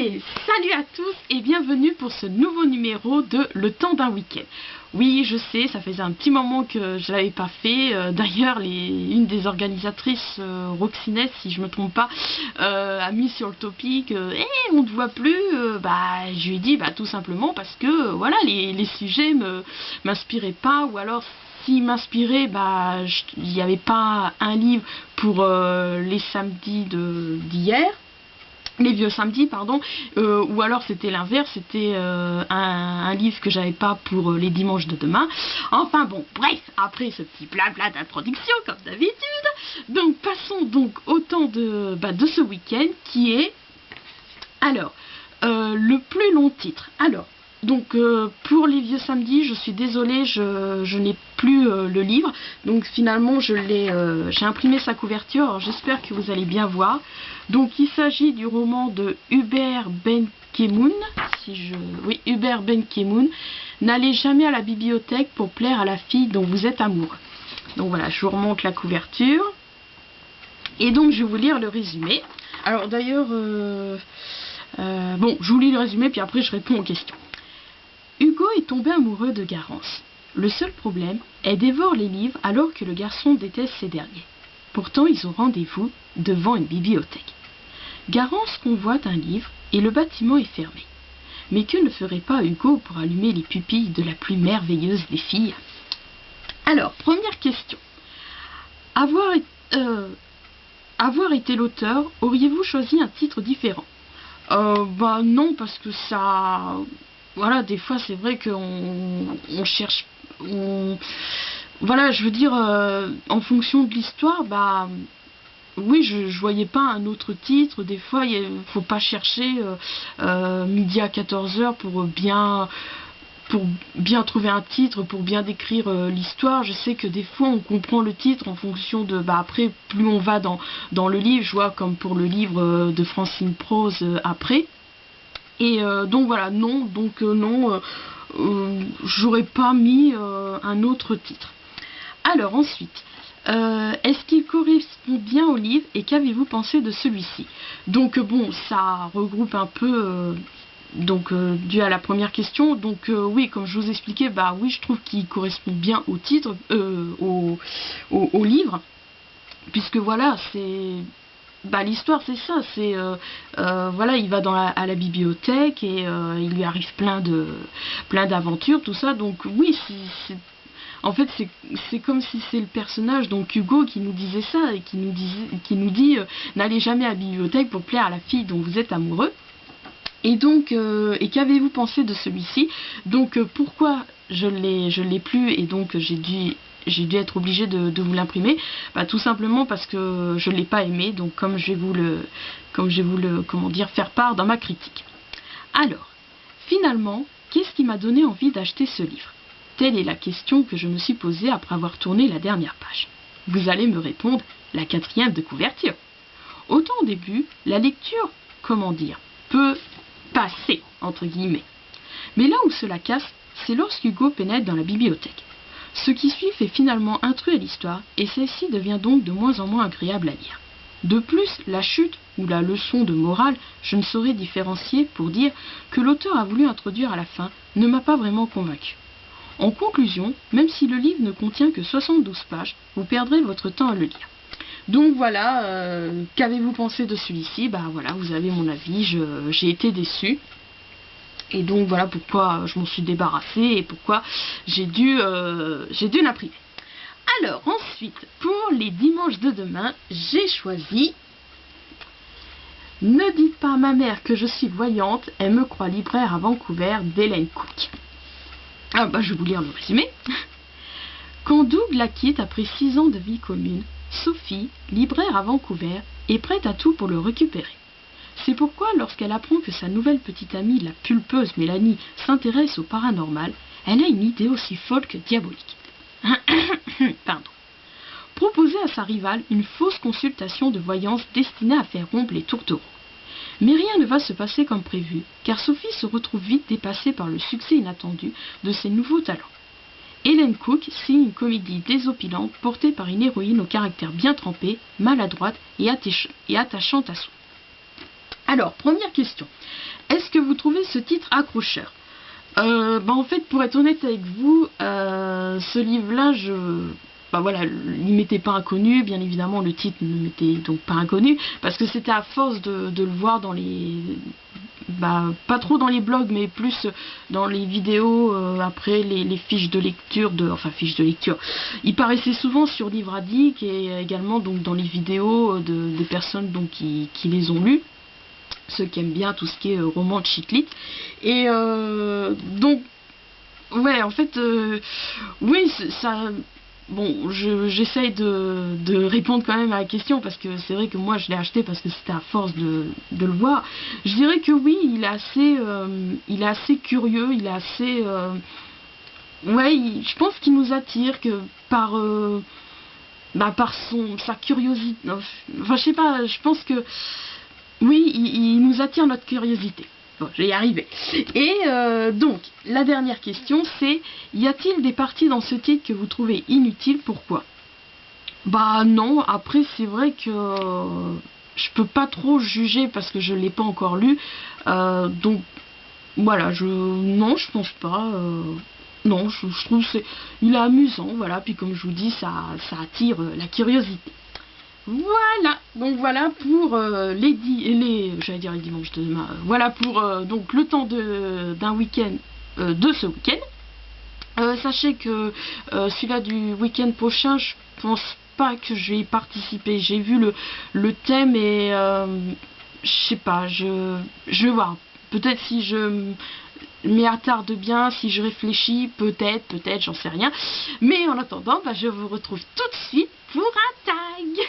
Allez, salut à tous et bienvenue pour ce nouveau numéro de Le temps d'un week-end. Oui, je sais, ça faisait un petit moment que je l'avais pas fait. D'ailleurs, une des organisatrices, Roxinette, si je me trompe pas, a mis sur le topic on ne te voit plus. Je lui ai dit tout simplement parce que voilà, les sujets m'inspiraient pas, ou alors s'ils m'inspiraient, il n'y avait pas un livre pour les samedis d'hier. Les vieux samedis, pardon, ou alors c'était l'inverse, c'était un livre que j'avais pas pour les dimanches de demain. Enfin bon, bref, après ce petit blabla d'introduction, comme d'habitude, donc passons donc au temps de ce week-end qui est, alors, le plus long titre. Alors, donc pour les vieux samedis, je suis désolée, je n'ai plus le livre, donc finalement j'ai imprimé sa couverture, alors j'espère que vous allez bien voir. Donc il s'agit du roman de Hubert Benkemoun, Hubert Benkemoun, N'allez jamais à la bibliothèque pour plaire à la fille dont vous êtes amoureux. Donc voilà, je vous remonte la couverture, et donc je vais vous lire le résumé. Alors d'ailleurs, je vous lis le résumé, puis après je réponds aux questions. Hugo est tombé amoureux de Garance. Le seul problème, elle dévore les livres alors que le garçon déteste ces derniers. Pourtant, ils ont rendez-vous devant une bibliothèque. Garance convoite un livre et le bâtiment est fermé. Mais que ne ferait pas Hugo pour allumer les pupilles de la plus merveilleuse des filles? Alors, première question. Avoir été l'auteur, auriez-vous choisi un titre différent? Non, parce que ça... Voilà, des fois c'est vrai qu'on cherche... Voilà, je veux dire, en fonction de l'histoire, oui, je voyais pas un autre titre. Des fois, il faut pas chercher midi à 14h pour bien trouver un titre, pour bien décrire l'histoire. Je sais que des fois on comprend le titre en fonction de... après, plus on va dans le livre, je vois comme pour le livre de Francine Prose après. Et donc voilà, non, j'aurais pas mis un autre titre. Alors ensuite, est-ce qu'il correspond bien au livre et qu'avez-vous pensé de celui-ci? Donc bon, ça regroupe un peu... dû à la première question, donc oui, comme je vous expliquais, oui, je trouve qu'il correspond bien au titre, au livre, puisque voilà, c'est... l'histoire c'est ça, c'est voilà, il va à la bibliothèque et il lui arrive plein d'aventures, tout ça, donc oui, en fait c'est comme si c'est le personnage, donc Hugo, qui nous disait ça et qui nous dit n'allez jamais à la bibliothèque pour plaire à la fille dont vous êtes amoureux. Et donc, et qu'avez-vous pensé de celui-ci? Donc, pourquoi je l'ai plus et donc j'ai dû être obligée de vous l'imprimer? Tout simplement parce que je ne l'ai pas aimé, donc comme je vais vous le faire part dans ma critique. Alors, finalement, qu'est-ce qui m'a donné envie d'acheter ce livre? Telle est la question que je me suis posée après avoir tourné la dernière page. Vous allez me répondre, la 4e de couverture. Autant au début, la lecture, peut passer, entre guillemets. Mais là où cela casse, c'est lorsqu'Hugo pénètre dans la bibliothèque. Ce qui suit fait finalement intrus à l'histoire, et celle-ci devient donc de moins en moins agréable à lire. De plus, la chute, ou la leçon de morale, je ne saurais différencier pour dire que l'auteur a voulu introduire à la fin, ne m'a pas vraiment convaincu. En conclusion, même si le livre ne contient que 72 pages, vous perdrez votre temps à le lire. Donc voilà, qu'avez-vous pensé de celui-ci? Voilà, vous avez mon avis, j'ai été déçue. Et donc voilà pourquoi je m'en suis débarrassée et pourquoi j'ai dû l'imprimer. Alors ensuite, pour les dimanches de demain, j'ai choisi Ne dites pas à ma mère que je suis voyante, elle me croit libraire à Vancouver, d'Hélène Cook. Je vais vous lire le résumé. Quand Doug la quitte après 6 ans de vie commune, Sophie, libraire à Vancouver, est prête à tout pour le récupérer. C'est pourquoi, lorsqu'elle apprend que sa nouvelle petite amie, la pulpeuse Mélanie, s'intéresse au paranormal, elle a une idée aussi folle que diabolique. Pardon. Proposer à sa rivale une fausse consultation de voyance destinée à faire rompre les tourtereaux. Mais rien ne va se passer comme prévu, car Sophie se retrouve vite dépassée par le succès inattendu de ses nouveaux talents. Hélène Cook signe une comédie désopilante portée par une héroïne au caractère bien trempé, maladroite et attachante à soi. Alors, première question. Est-ce que vous trouvez ce titre accrocheur? En fait, pour être honnête avec vous, ce livre-là, voilà, il m'était pas inconnu, bien évidemment le titre ne m'était donc pas inconnu, parce que c'était à force de le voir dans les... pas trop dans les blogs, mais plus dans les vidéos, après les fiches de lecture, fiches de lecture, il paraissait souvent sur Livre Addict et également donc dans les vidéos des personnes donc, qui les ont lus, ceux qui aiment bien tout ce qui est roman de chick-lit. Et donc, ouais, en fait, oui, ça... Bon, j'essaye de répondre quand même à la question, parce que c'est vrai que moi je l'ai acheté parce que c'était à force de le voir. Je dirais que oui, il est assez curieux, il est assez... ouais, je pense qu'il nous attire que par sa curiosité. Enfin, je sais pas, je pense que... Oui, il nous attire notre curiosité. Bon, je vais y arriver. Et donc, la dernière question, c'est: y a-t-il des parties dans ce titre que vous trouvez inutiles? Pourquoi? Bah non, après c'est vrai que je peux pas trop juger parce que je l'ai pas encore lu. Donc voilà, non, je pense pas. Non, je trouve il est amusant, voilà. Puis comme je vous dis, ça attire la curiosité. Voilà, donc voilà pour j'allais dire les dimanches de demain. Voilà pour donc le temps d'un week-end, de ce week-end. Sachez que celui-là du week-end prochain, je pense pas que je vais y participer. J'ai vu le thème et je sais pas, je vais voir. Peut-être si je m'y attarde bien, si je réfléchis, peut-être, j'en sais rien. Mais en attendant, je vous retrouve tout de suite pour un tag.